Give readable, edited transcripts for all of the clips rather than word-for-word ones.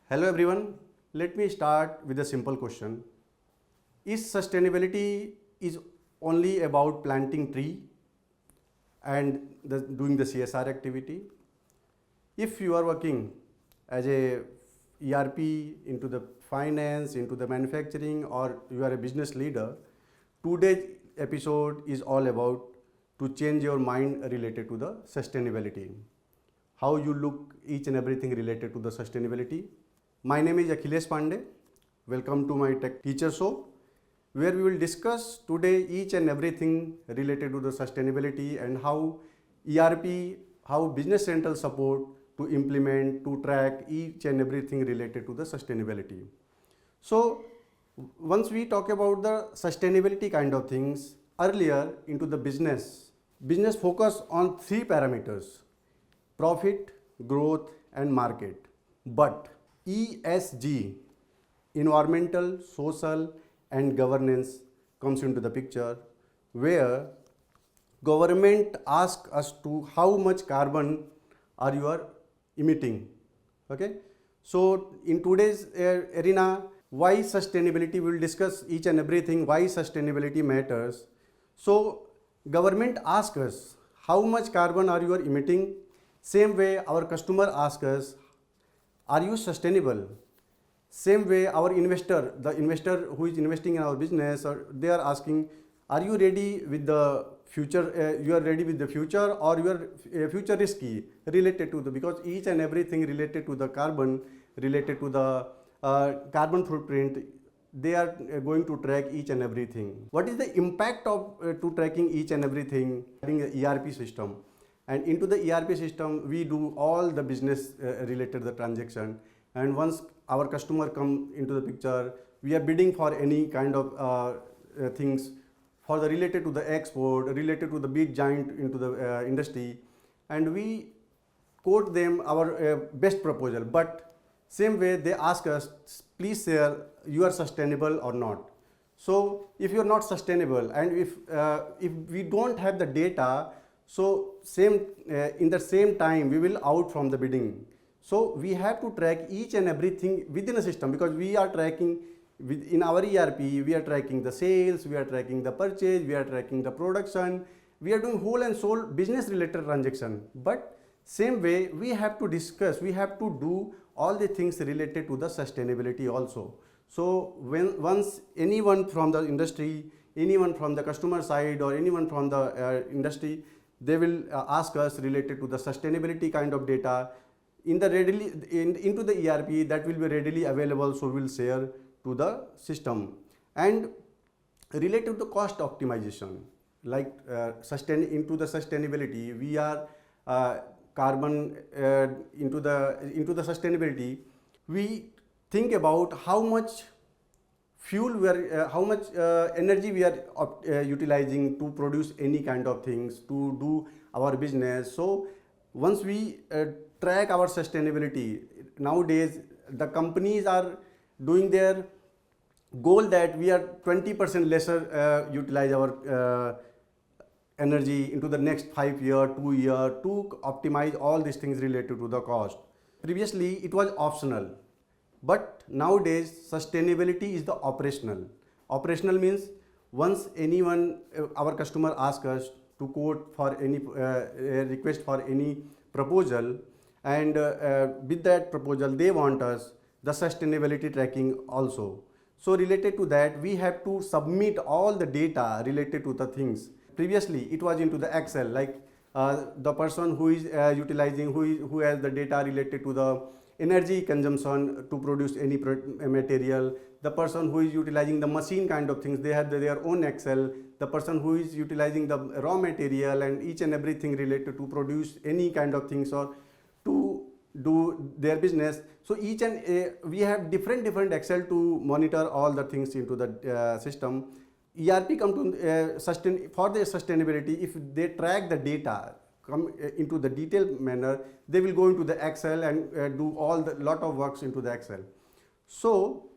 Hello everyone. Let me start with a simple question. Is sustainability is only about planting tree and doing the CSR activity? If you are working as a ERP into the finance, into the manufacturing, or you are a business leader, today's episode is all about to change your mind related to the sustainability. How you look each and everything related to the sustainability. My name is Akhilesh Pandey. Welcome to my Tech Teacher show, where we will discuss today each and everything related to the sustainability and how ERP, how Business Central support to implement, to track each and everything related to the sustainability. So once we talk about the sustainability kind of things, earlier into the business focus on three parameters: profit, growth and market. But ESG, environmental, social and governance, comes into the picture, where government asks us to how much carbon are you are emitting. Okay, so in today's arena, why sustainability, we will discuss each and everything why sustainability matters. So government asks us how much carbon are you are emitting. Same way our customer asks us, are you sustainable? Same way our investor, the investor who is investing in our business, or they are asking, are you ready with the future? You are ready with the future, or you are future risky related to the, because each and everything related to the carbon, related to the carbon footprint, they are going to track each and everything. What is the impact of to tracking each and everything? Having an ERP system, and into the ERP system we do all the business related the transaction, and once our customer come into the picture, we are bidding for any kind of things for the related to the export, related to the big giant into the industry, and we quote them our best proposal. But same way they ask us, please share you are sustainable or not. So if you are not sustainable, and if we don't have the data, so in the same time we will out from the bidding. So we have to track each and everything within a system, because we are tracking in our ERP, we are tracking the sales, we are tracking the purchase, we are tracking the production, we are doing whole and soul business related transaction. But same way we have to discuss, we have to do all the things related to the sustainability also. So once anyone from the industry, anyone from the customer side, or anyone from the industry, they will ask us related to the sustainability kind of data in the into the ERP, that will be readily available, so we will share to the system. And related to the cost optimization, like into the sustainability, we are carbon into the sustainability, we think about how much fuel we are, how much energy we are utilizing to produce any kind of things, to do our business. So once we track our sustainability, nowadays the companies are doing their goal that we are 20% lesser utilize our energy into the next 5 year, 2 year, to optimize all these things related to the cost. Previously it was optional, but nowadays sustainability is the operational. Operational means once anyone, our customer asks us to quote for any request for any proposal, and with that proposal they want us the sustainability tracking also. So related to that, we have to submit all the data related to the things. Previously it was into the Excel, like the person who is utilizing, who has the data related to the energy consumption to produce any material, the person who is utilizing the machine kind of things, they have their own Excel, the person who is utilizing the raw material and each and everything related to produce any kind of things or to do their business. So each and we have different Excel to monitor all the things into the system. ERP come to for their sustainability, if they track the data, come into the detailed manner, they will go into the Excel and do all the lot of works into the Excel. So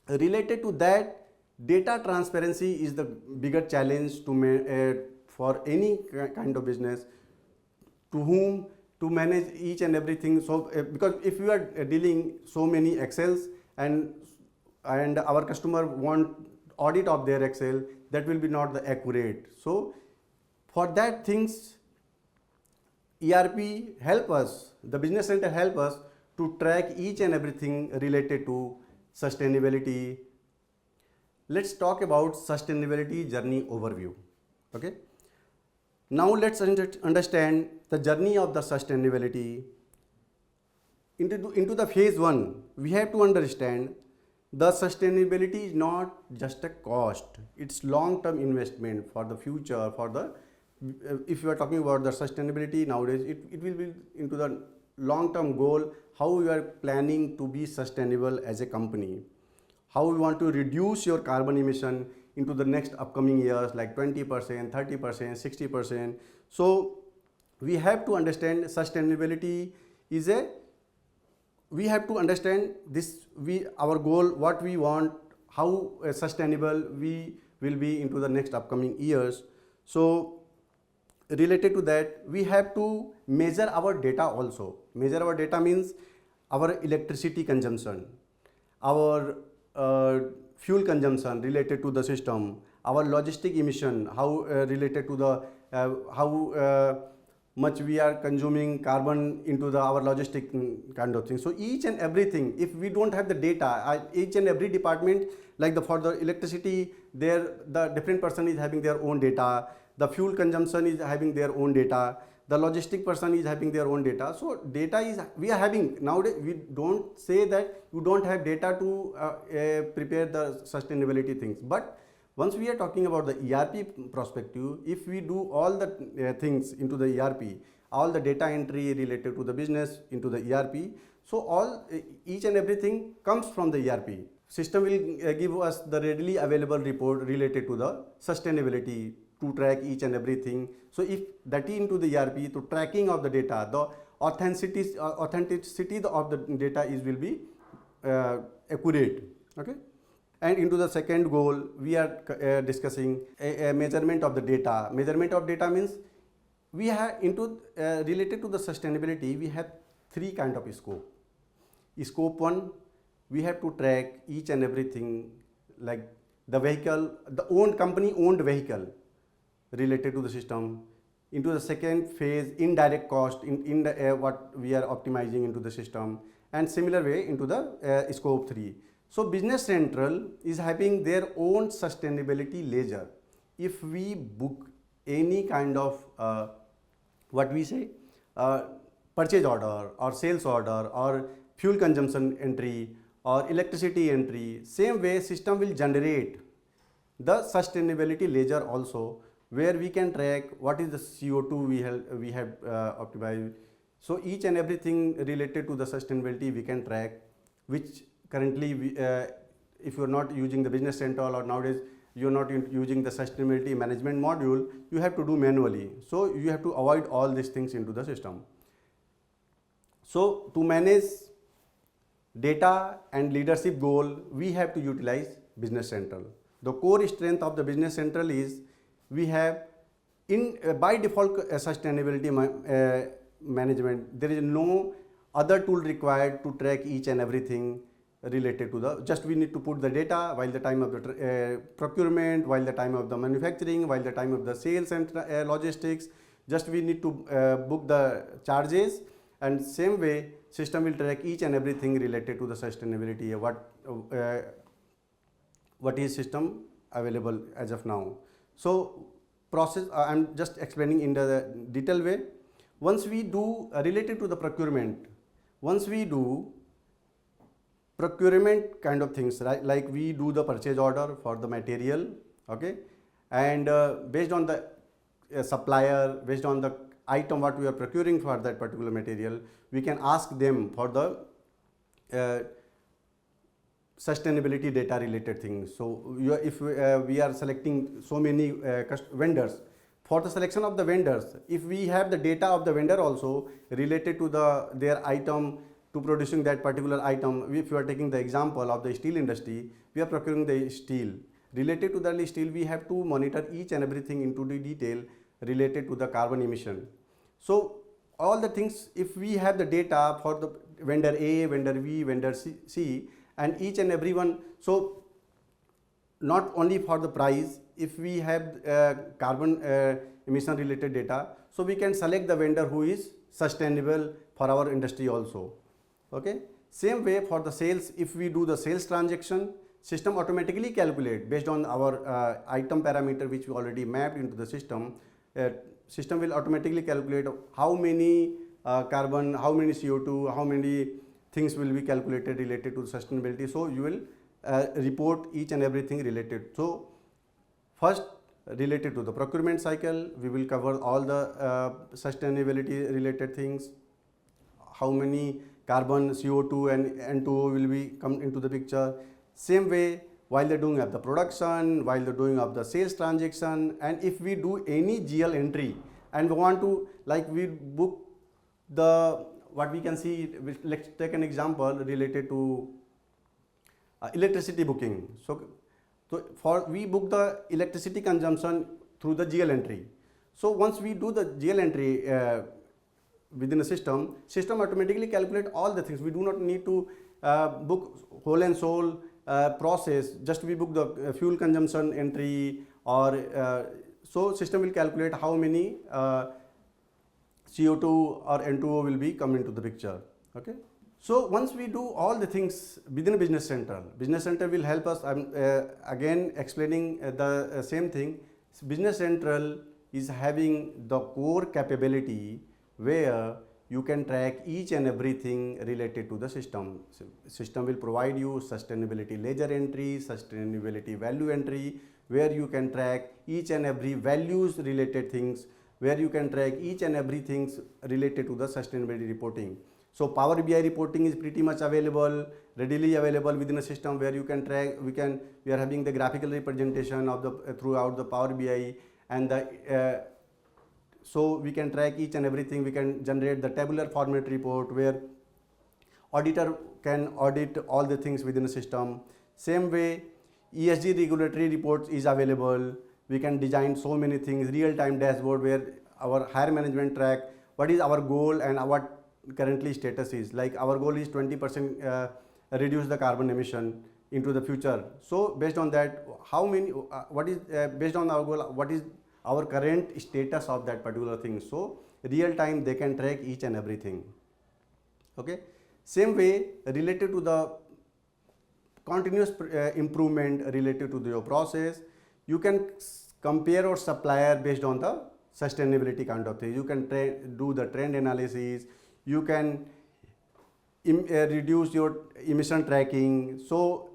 related to that, data transparency is the bigger challenge to for any kind of business, to whom to manage each and everything. So because if you are dealing so many Excels and our customer want audit of their Excel, that will be not the accurate. So for that things, ERP help us, the business center help us to track each and everything related to sustainability. Let's talk about sustainability journey overview. Okay. Now let's understand the journey of the sustainability. Into the phase 1, we have to understand the sustainability is not just a cost, it's long-term investment for the future, for the, if you are talking about the sustainability nowadays, it will be into the long-term goal, how you are planning to be sustainable as a company, how you want to reduce your carbon emission into the next upcoming years, like 20%, 30%, 60%. So we have to understand sustainability is a, we have to understand this, our goal, what we want, how sustainable we will be into the next upcoming years. So related to that, we have to measure our data also. Measure our data means our electricity consumption, our fuel consumption related to the system, our logistic emission, how related to the how much we are consuming carbon into the our logistic kind of thing. So each and everything, if we don't have the data, each and every department, like for the electricity, there the different person is having their own data, the fuel consumption is having their own data, the logistic person is having their own data. So data is, we are having nowadays, we don't say that you don't have data to prepare the sustainability things, but once we are talking about the ERP perspective, if we do all the things into the ERP, all the data entry related to the business into the ERP, so all each and everything comes from the ERP. System will give us the readily available report related to the sustainability to track each and everything. So if that is into the ERP, to tracking of the data, the authenticity of the data is will be accurate. Okay. And into the second goal, we are discussing a measurement of the data. Measurement of data means we have into related to the sustainability, we have three kind of scope. Scope 1, we have to track each and everything, like the vehicle, the owned company owned vehicle related to the system. Into the second phase, indirect cost in the what we are optimizing into the system, and similar way into the scope 3. So Business Central is having their own sustainability ledger. If we book any kind of what we say purchase order or sales order or fuel consumption entry or electricity entry, same way system will generate the sustainability ledger also, where we can track what is the CO2 we have optimized. So each and everything related to the sustainability we can track, which currently if you are not using the Business Central, or nowadays you are not using the sustainability management module, you have to do manually. So you have to avoid all these things into the system. So to manage data and leadership goal, we have to utilize Business Central. The core strength of the Business Central is we have by default sustainability management. There is no other tool required to track each and everything related to the, just we need to put the data while the time of the procurement, while the time of the manufacturing, while the time of the sales and logistics, just we need to book the charges, and same way system will track each and everything related to the sustainability, what is system available as of now. So process, I'm just explaining in the detailed way. Once we do related to the procurement, once we do procurement kind of things, right, like we do the purchase order for the material, okay, and based on the supplier, based on the item what we are procuring for that particular material, we can ask them for the sustainability data related things. So if we are selecting so many vendors, for the selection of the vendors, if we have the data of the vendor also related to their item to producing that particular item, if you are taking the example of the steel industry, we are procuring the steel. Related to the steel, we have to monitor each and everything into the detail related to the carbon emission. So all the things, if we have the data for the vendor A, vendor B, vendor C, and each and every one, so not only for the price, if we have carbon emission related data, so we can select the vendor who is sustainable for our industry also. Okay. Same way for the sales, if we do the sales transaction, system automatically calculate based on our item parameter which we already mapped into the system. System will automatically calculate how many carbon, how many CO2, how many things will be calculated related to sustainability. So you will report each and everything related. So first, related to the procurement cycle, we will cover all the sustainability related things, how many carbon, CO2 and N2O will be come into the picture. Same way, while they're doing of the production, while they're doing of the sales transaction, and if we do any GL entry and we want to, like we book the, what we can see, let's take an example related to electricity booking. So we book the electricity consumption through the GL entry. So once we do the GL entry within a system automatically calculate all the things. We do not need to book whole and sole process, just we book the fuel consumption entry, or so system will calculate how many CO2 or N2O will be come into the picture. Okay. So once we do all the things within a business center will help us. I'm again explaining the same thing. Business central is having the core capability where you can track each and everything related to the system. System will provide you sustainability ledger entry, sustainability value entry, where you can track each and every values related things, where you can track each and everything related to the sustainability reporting. So Power BI reporting is pretty much available, readily available within a system where you can track. We are having the graphical representation of the throughout the Power BI, and the so we can track each and everything. We can generate the tabular format report where auditor can audit all the things within the system. Same way, ESG regulatory reports is available. We can design so many things, real-time dashboard where our higher management track what is our goal and what currently status is. Like our goal is 20% reduce the carbon emission into the future. So based on that, how many, what is based on our goal, what is our current status of that particular thing. So real time they can track each and everything. Okay. Same way, related to the continuous improvement related to your process, you can compare your supplier based on the sustainability kind of thing. You can do the trend analysis. You can reduce your emission tracking. So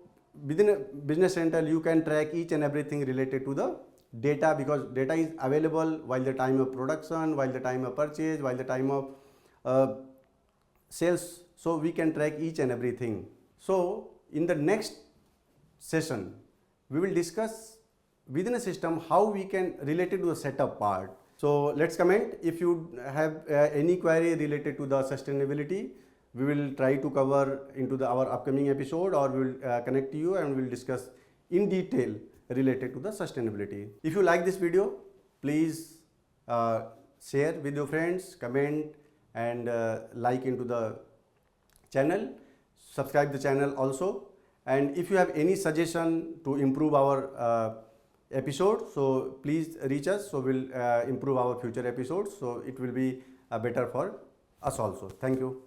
within a business center, you can track each and everything related to the data, because data is available while the time of production, while the time of purchase, while the time of sales. So we can track each and everything. So in the next session, we will discuss within a system how we can relate it to the setup part. So let's comment if you have any query related to the sustainability. We will try to cover into our upcoming episode, or we will connect to you and we will discuss in detail related to the sustainability. If you like this video, please share with your friends, comment and like into the channel, subscribe the channel also. And if you have any suggestion to improve our episode, so please reach us, so we'll improve our future episodes, so it will be better for us also. Thank you.